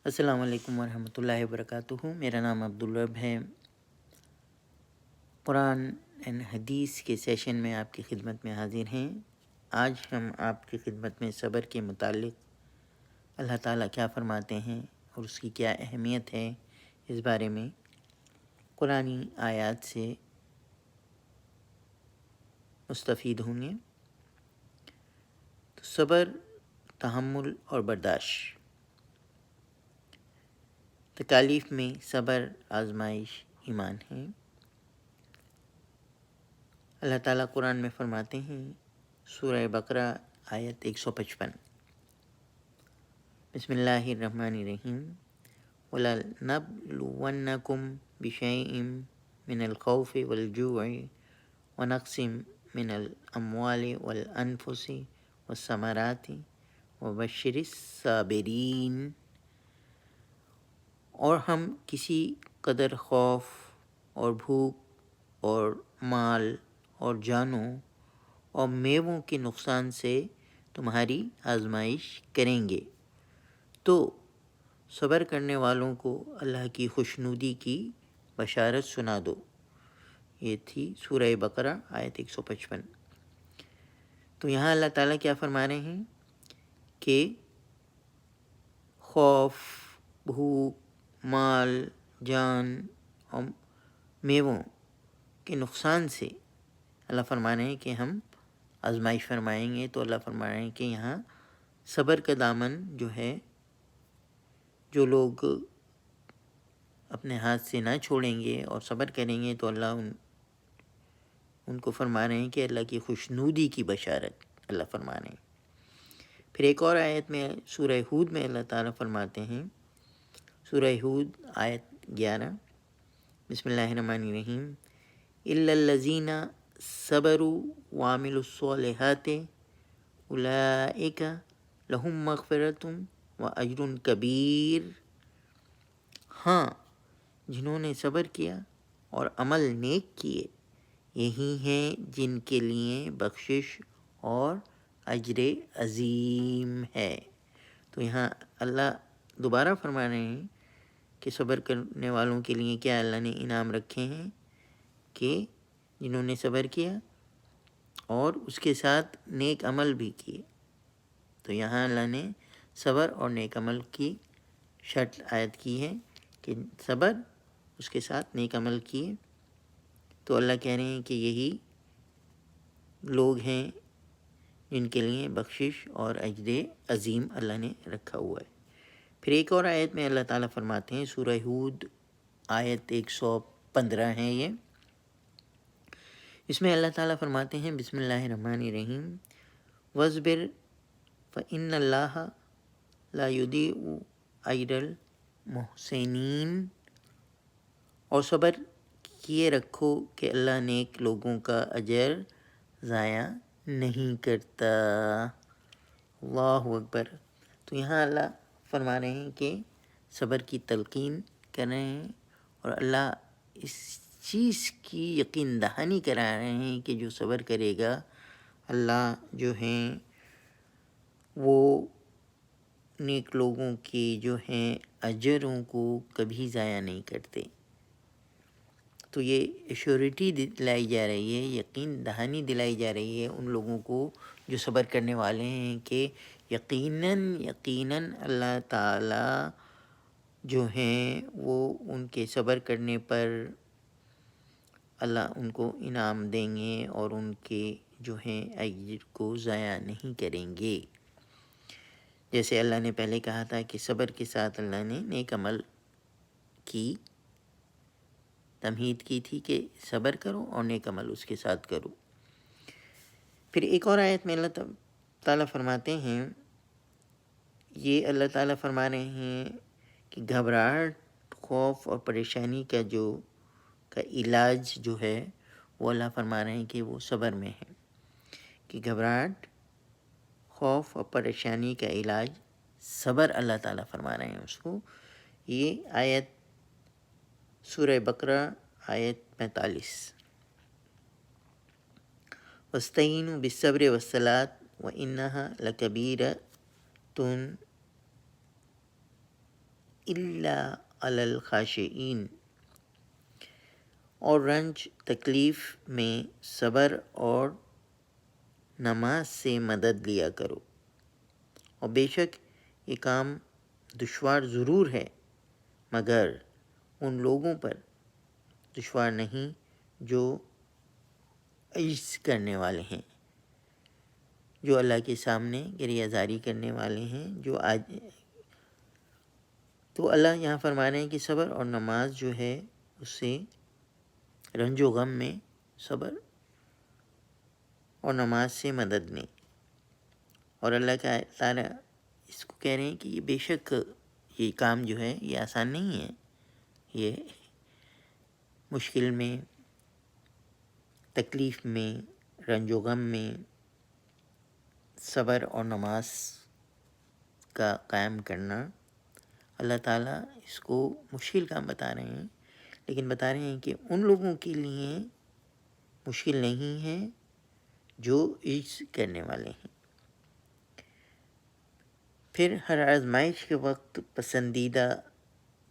السلام علیکم ورحمۃ اللہ وبرکاتہ۔ میرا نام عبدالرب ہے۔ قرآن اینڈ حدیث کے سیشن میں آپ کی خدمت میں حاضر ہیں۔ آج ہم آپ کی خدمت میں صبر کے متعلق اللہ تعالیٰ کیا فرماتے ہیں اور اس کی کیا اہمیت ہے، اس بارے میں قرآنی آیات سے مستفید ہوں گے۔ تو صبر، تحمل اور برداشت۔ تکالیف میں صبر، آزمائش، ایمان ہے۔ اللہ تعالیٰ قرآن میں فرماتے ہیں، سورہ بقرہ آیت 155، بسم اللہ الرحمن الرحیم، وَلَنَبْلُوَنَّكُمْ بِشَيْءٍ مِّنَ الْخَوْفِ وَالْجُوعِ وَنَقْصٍ مِّنَ الْأَمْوَالِ وَالْأَنفُسِ وَالثَّمَرَاتِ وَبَشِّرِ الصَّابِرِينَ۔ اور ہم کسی قدر خوف اور بھوک اور مال اور جانوں اور میووں کے نقصان سے تمہاری آزمائش کریں گے، تو صبر کرنے والوں کو اللہ کی خوشنودی کی بشارت سنا دو۔ یہ تھی سورہ بقرہ آیت 155۔ تو یہاں اللہ تعالیٰ کیا فرما رہے ہیں کہ خوف، بھوک، مال، جان اور میووں کے نقصان سے اللہ فرما رہے ہیں کہ ہم آزمائش فرمائیں گے۔ تو اللہ فرما رہے ہیں کہ یہاں صبر کا دامن جو ہے، جو لوگ اپنے ہاتھ سے نہ چھوڑیں گے اور صبر کریں گے، تو اللہ ان کو فرما رہے ہیں کہ اللہ کی خوشنودی کی بشارت اللہ فرما رہے ہیں۔ پھر ایک اور آیت میں سورہ ہود میں اللہ تعالیٰ فرماتے ہیں، سورہ ہود آیت 11، بسم اللہ الرحمن الرحیم، إِلَّا الَّذِينَ صَبَرُوا وَعَمِلُوا الصَّالِحَاتِ أُولَٰئِكَ لَهُم مَّغْفِرَةٌ وَأَجْرٌ كَبِيرٌ۔ ہاں، جنہوں نے صبر کیا اور عمل نیک کیے، یہی ہیں جن کے لیے بخشش اور اجر عظیم ہے۔ تو یہاں اللہ دوبارہ فرما رہے ہیں کہ صبر کرنے والوں کے لیے کیا اللہ نے انعام رکھے ہیں، کہ جنہوں نے صبر کیا اور اس کے ساتھ نیک عمل بھی کیے۔ تو یہاں اللہ نے صبر اور نیک عمل کی شرط عائد کی ہے کہ صبر، اس کے ساتھ نیک عمل کیے۔ تو اللہ کہہ رہے ہیں کہ یہی لوگ ہیں جن کے لیے بخشش اور اجر عظیم اللہ نے رکھا ہوا ہے۔ پھر ایک اور آیت میں اللہ تعالیٰ فرماتے ہیں، سورہ ہود آیت 115 ہے یہ، اس میں اللہ تعالیٰ فرماتے ہیں، بسم اللہ الرحمن الرحیم، وَاصْبِرْ فَإِنَّ اللَّهَ لَا يُضِيعُ أَجْرَ الْمُحْسِنِينَ۔ اور صبر کیے رکھو کہ اللہ نیک لوگوں کا اجر ضائع نہیں کرتا۔ اللہ اکبر۔ تو یہاں اللہ فرما رہے ہیں کہ صبر کی تلقین کر رہے ہیں، اور اللہ اس چیز کی یقین دہانی کرا رہے ہیں کہ جو صبر کرے گا، اللہ جو ہیں وہ نیک لوگوں کے جو ہیں اجروں کو کبھی ضائع نہیں کرتے۔ تو یہ ایشورٹی دلائی جا رہی ہے، یقین دہانی دلائی جا رہی ہے ان لوگوں کو جو صبر کرنے والے ہیں، کہ یقیناً اللہ تعالیٰ جو ہیں وہ ان کے صبر کرنے پر اللہ ان کو انعام دیں گے اور ان کے جو ہیں اجر کو ضائع نہیں کریں گے۔ جیسے اللہ نے پہلے کہا تھا کہ صبر کے ساتھ اللہ نے نیک عمل کی تمہید کی تھی کہ صبر کرو اور نیک عمل اس کے ساتھ کرو۔ پھر ایک اور آیت میں اللہ تعالیٰ فرماتے ہیں، یہ اللہ تعالیٰ فرما رہے ہیں کہ گھبراہٹ، خوف اور پریشانی کا علاج جو ہے وہ اللہ فرما رہے ہیں کہ وہ صبر میں ہے، کہ گھبراہٹ، خوف اور پریشانی کا علاج صبر اللہ تعالیٰ فرما رہے ہیں اس کو۔ یہ آیت سورہ بقرہ آیت 45، وَاسْتَعِینُوا بِالصَّبْرِ وَالصَّلَاةِ وَإِنَّهَا لَكَبِیرَةٌ الا علی الخاشعین، اور رنج تکلیف میں صبر اور نماز سے مدد لیا کرو، اور بے شک یہ کام دشوار ضرور ہے مگر ان لوگوں پر دشوار نہیں جو عجز کرنے والے ہیں، جو اللہ کے سامنے گریہ زاری کرنے والے ہیں، جو آج تو اللہ یہاں فرما رہے ہیں کہ صبر اور نماز جو ہے اس سے رنج و غم میں صبر اور نماز سے مدد لیں، اور اللہ کا تعالیٰ اس کو کہہ رہے ہیں کہ یہ بے شک یہ کام جو ہے یہ آسان نہیں ہے، یہ مشکل میں، تکلیف میں، رنج و غم میں صبر اور نماز کا قائم کرنا، اللہ تعالیٰ اس کو مشکل کام بتا رہے ہیں، لیکن بتا رہے ہیں کہ ان لوگوں کے لیے مشکل نہیں ہے جو عجز کرنے والے ہیں۔ پھر ہر آزمائش کے وقت پسندیدہ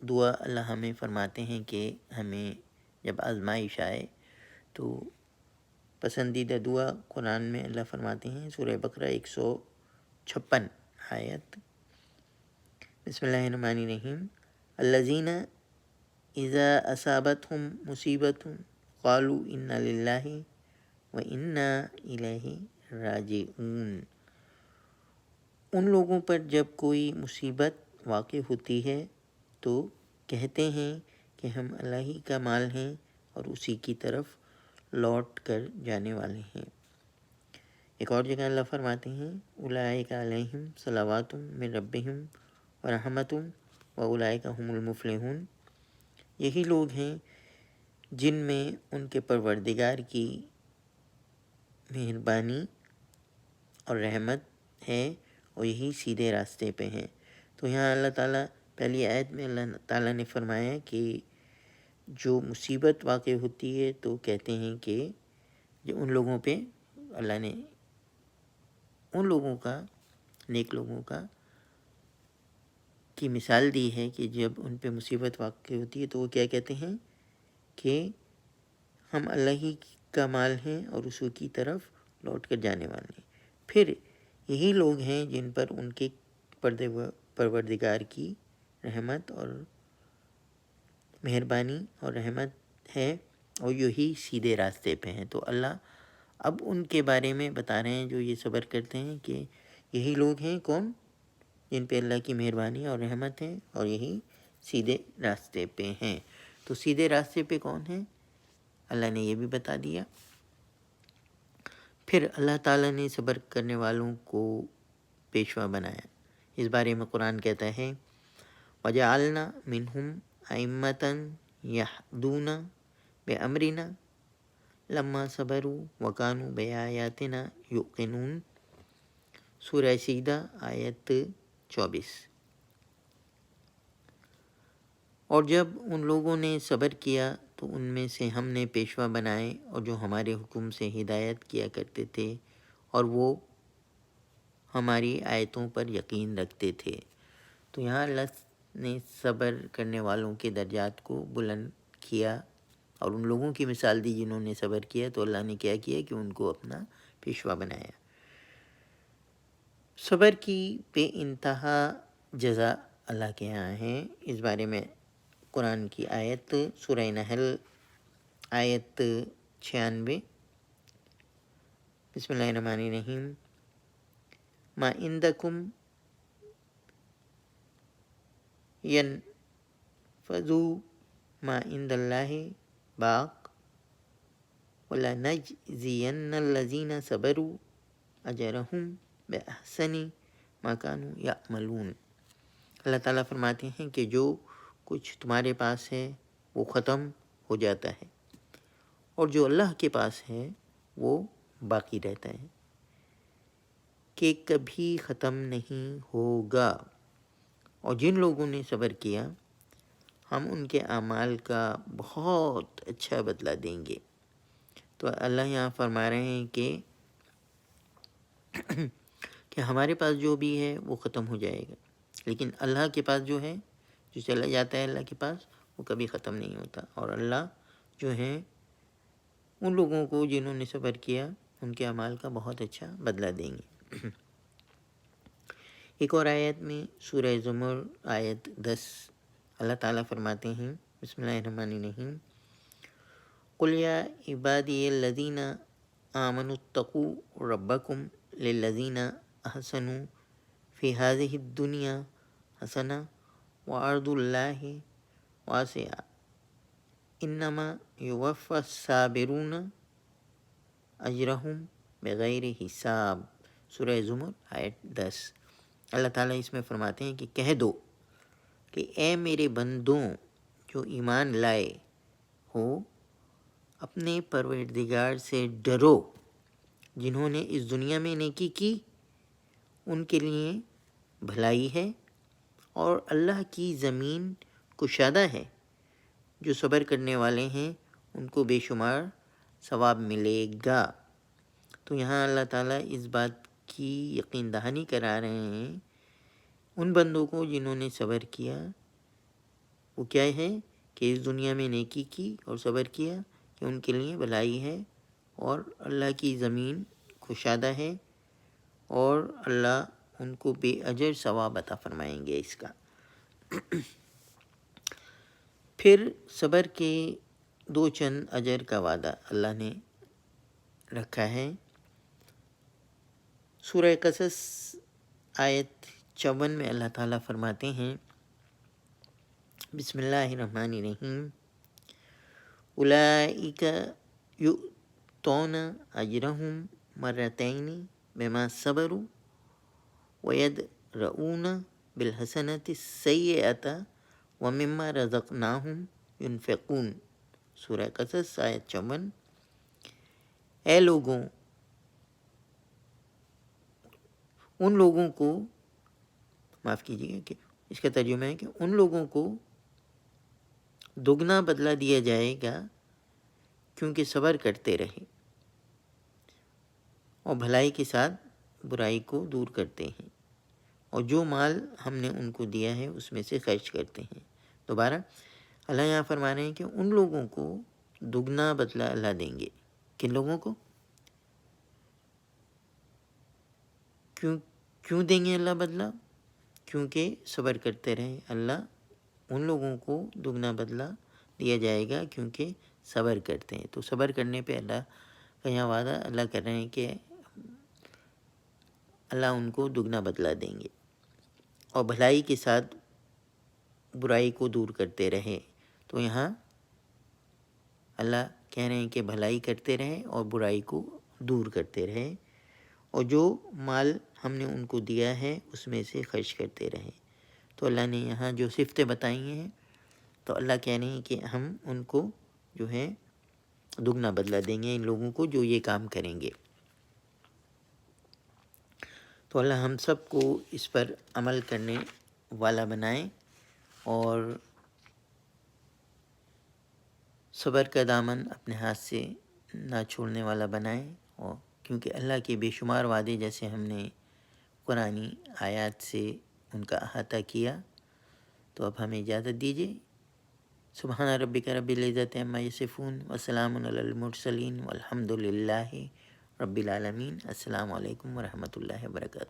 دعا اللہ ہمیں فرماتے ہیں کہ ہمیں جب آزمائش آئے تو پسندیدہ دعا قرآن میں اللہ فرماتے ہیں، سورہ بقرہ 156 آیت، بسم اللہ الرحمن الرحیم، الذین اذا اصابتہم مصیبت قالوا انا للہ وانا الیہ راجعون، ان لوگوں پر جب کوئی مصیبت واقع ہوتی ہے تو کہتے ہیں کہ ہم اللہ ہی کا مال ہیں اور اسی کی طرف لوٹ کر جانے والے ہیں۔ ایک اور جگہ اللہ فرماتے ہیں، اولئک علیہم صلوات من ربہم ورحمۃ واولئک هم المفلحون، یہی لوگ ہیں جن میں ان کے پروردگار کی مہربانی اور رحمت ہے اور یہی سیدھے راستے پہ ہیں۔ تو یہاں اللہ تعالیٰ پہلی آیت میں اللہ تعالیٰ نے فرمایا کہ جو مصیبت واقع ہوتی ہے تو کہتے ہیں کہ جو ان لوگوں پہ اللہ نے ان لوگوں کا، نیک لوگوں کا کی مثال دی ہے کہ جب ان پہ مصیبت واقع ہوتی ہے تو وہ کیا کہتے ہیں کہ ہم اللہ ہی کا مال ہیں اور اسی کی طرف لوٹ کر جانے والے ہیں۔ پھر یہی لوگ ہیں جن پر ان کے پروردگار کی رحمت اور مہربانی اور رحمت ہے اور یہی سیدھے راستے پہ ہیں۔ تو اللہ اب ان کے بارے میں بتا رہے ہیں جو یہ صبر کرتے ہیں کہ یہی لوگ ہیں کون، جن پہ اللہ کی مہربانی اور رحمت ہے اور یہی سیدھے راستے پہ ہیں۔ تو سیدھے راستے پہ کون ہیں، اللہ نے یہ بھی بتا دیا۔ پھر اللہ تعالیٰ نے صبر کرنے والوں کو پیشوا بنایا، اس بارے میں قرآن کہتا ہے، وَجَعَلْنَا مِنْهُمْ أَئِمَّةً يَهْدُونَ بِأَمْرِنَا لَمَّا صَبَرُوا وَكَانُوا بِآيَاتِنَا يُوقِنُونَ، سورہ سجدہ آیت 24۔ اور جب ان لوگوں نے صبر کیا تو ان میں سے ہم نے پیشوا بنائے اور جو ہمارے حکم سے ہدایت کیا کرتے تھے اور وہ ہماری آیتوں پر یقین رکھتے تھے۔ تو یہاں اللہ نے صبر کرنے والوں کے درجات کو بلند کیا اور ان لوگوں کی مثال دی جنہوں نے صبر کیا، تو اللہ نے کیا کیا کہ ان کو اپنا پیشوا بنایا۔ صبر کی بے انتہا جزا اللہ کے یہاں ہے، اس بارے میں قرآن کی آیت سورہ نحل آیت 96، بسم اللہ الرحمن الرحیم، ما عندکم ینفذو ما عند اللہ باق وَلَنَجْزِيَنَّ الَّذِينَ صَبَرُوا أَجْرَهُمْ بِأَحْسَنِ مَا كَانُوا يَعْمَلُونَ۔ اللہ تعالیٰ فرماتے ہیں کہ جو کچھ تمہارے پاس ہے وہ ختم ہو جاتا ہے اور جو اللہ کے پاس ہے وہ باقی رہتا ہے، کہ کبھی ختم نہیں ہوگا۔ اور جن لوگوں نے صبر کیا ہم ان کے اعمال کا بہت اچھا بدلہ دیں گے۔ تو اللہ یہاں فرما رہے ہیں کہ ہمارے پاس جو بھی ہے وہ ختم ہو جائے گا، لیکن اللہ کے پاس جو ہے جو چلا جاتا ہے اللہ کے پاس وہ کبھی ختم نہیں ہوتا، اور اللہ جو ہیں ان لوگوں کو جنہوں نے صبر کیا ان کے اعمال کا بہت اچھا بدلہ دیں گے۔ ایک اور آیت میں سورہ زمر آیت 10 اللہ تعالیٰ فرماتے ہیں، بسم اللہ الرحمن الرحیم، قل یا عبادی الذین آمنوا اتقوا ربکم للذین احسنوا فی هذه الدنیا حسنہ وارض اللہ واسعہ انما یوفی الصابرون اجرہم بغیر حساب۔ سورہ زمر آیت 10۔ اللہ تعالیٰ اس میں فرماتے ہیں کہ کہہ دو کہ اے میرے بندوں جو ایمان لائے ہو، اپنے پروردگار سے ڈرو، جنہوں نے اس دنیا میں نیکی کی ان کے لیے بھلائی ہے، اور اللہ کی زمین کشادہ ہے، جو صبر کرنے والے ہیں ان کو بے شمار ثواب ملے گا۔ تو یہاں اللہ تعالیٰ اس بات کی یقین دہانی کرا رہے ہیں ان بندوں کو جنہوں نے صبر کیا، وہ کیا ہے کہ اس دنیا میں نیکی کی اور صبر کیا کہ ان کے لیے بھلائی ہے، اور اللہ کی زمین کشادہ ہے، اور اللہ ان کو بے اجر ثواب عطا فرمائیں گے اس کا۔ پھر صبر کے دو چند اجر کا وعدہ اللہ نے رکھا ہے۔ سورہ قصص آیت 54 میں اللہ تعالیٰ فرماتے ہیں، بسم اللہ الرحمن الرحیم، اولئک یؤتون اجرہم مرتین بما صبروا ویدرؤون بالحسنۃ السیئۃ ومما رزقناہم ینفقون۔ سورہ قصص آیت 54۔ اے لوگوں، ان لوگوں کو معاف کیجیے گا کہ اس کا ترجمہ ہے کہ ان لوگوں کو دگنا بدلہ دیا جائے گا کیونکہ صبر کرتے رہے اور بھلائی کے ساتھ برائی کو دور کرتے ہیں، اور جو مال ہم نے ان کو دیا ہے اس میں سے خرچ کرتے ہیں۔ دوبارہ اللہ یہاں فرما رہے ہیں کہ ان لوگوں کو دگنا بدلہ اللہ دیں گے۔ کن لوگوں کو؟ کیوں دیں گے اللہ بدلہ؟ کیونکہ صبر کرتے رہے۔ اللہ ان لوگوں کو دگنا بدلہ دیا جائے گا کیونکہ صبر کرتے ہیں۔ تو صبر کرنے پہ اللہ کا یہاں وعدہ اللہ کر رہے ہیں کہ اللہ ان کو دگنا بدلہ دیں گے، اور بھلائی کے ساتھ برائی کو دور کرتے رہے۔ تو یہاں اللہ کہہ رہے ہیں کہ بھلائی کرتے رہے اور برائی کو دور کرتے رہے، اور جو مال ہم نے ان کو دیا ہے اس میں سے خرچ کرتے رہے۔ تو اللہ نے یہاں جو صفتیں بتائی ہیں تو اللہ کہہ رہے ہیں کہ ہم ان کو جو ہے دگنا بدلہ دیں گے، ان لوگوں کو جو یہ کام کریں گے۔ تو اللہ ہم سب کو اس پر عمل کرنے والا بنائے، اور صبر کا دامن اپنے ہاتھ سے نہ چھوڑنے والا بنائے، اور کیونکہ اللہ کے بے شمار وعدے جیسے ہم نے قرآنی آیات سے ان کا احاطہ کیا۔ تو اب ہمیں اجازت دیجیے۔ سبحان ربک رب العزت عما یصفون وسلام علی المرسلین والحمد للہ رب العالمین۔ السلام علیکم ورحمۃ اللہ وبرکاتہ۔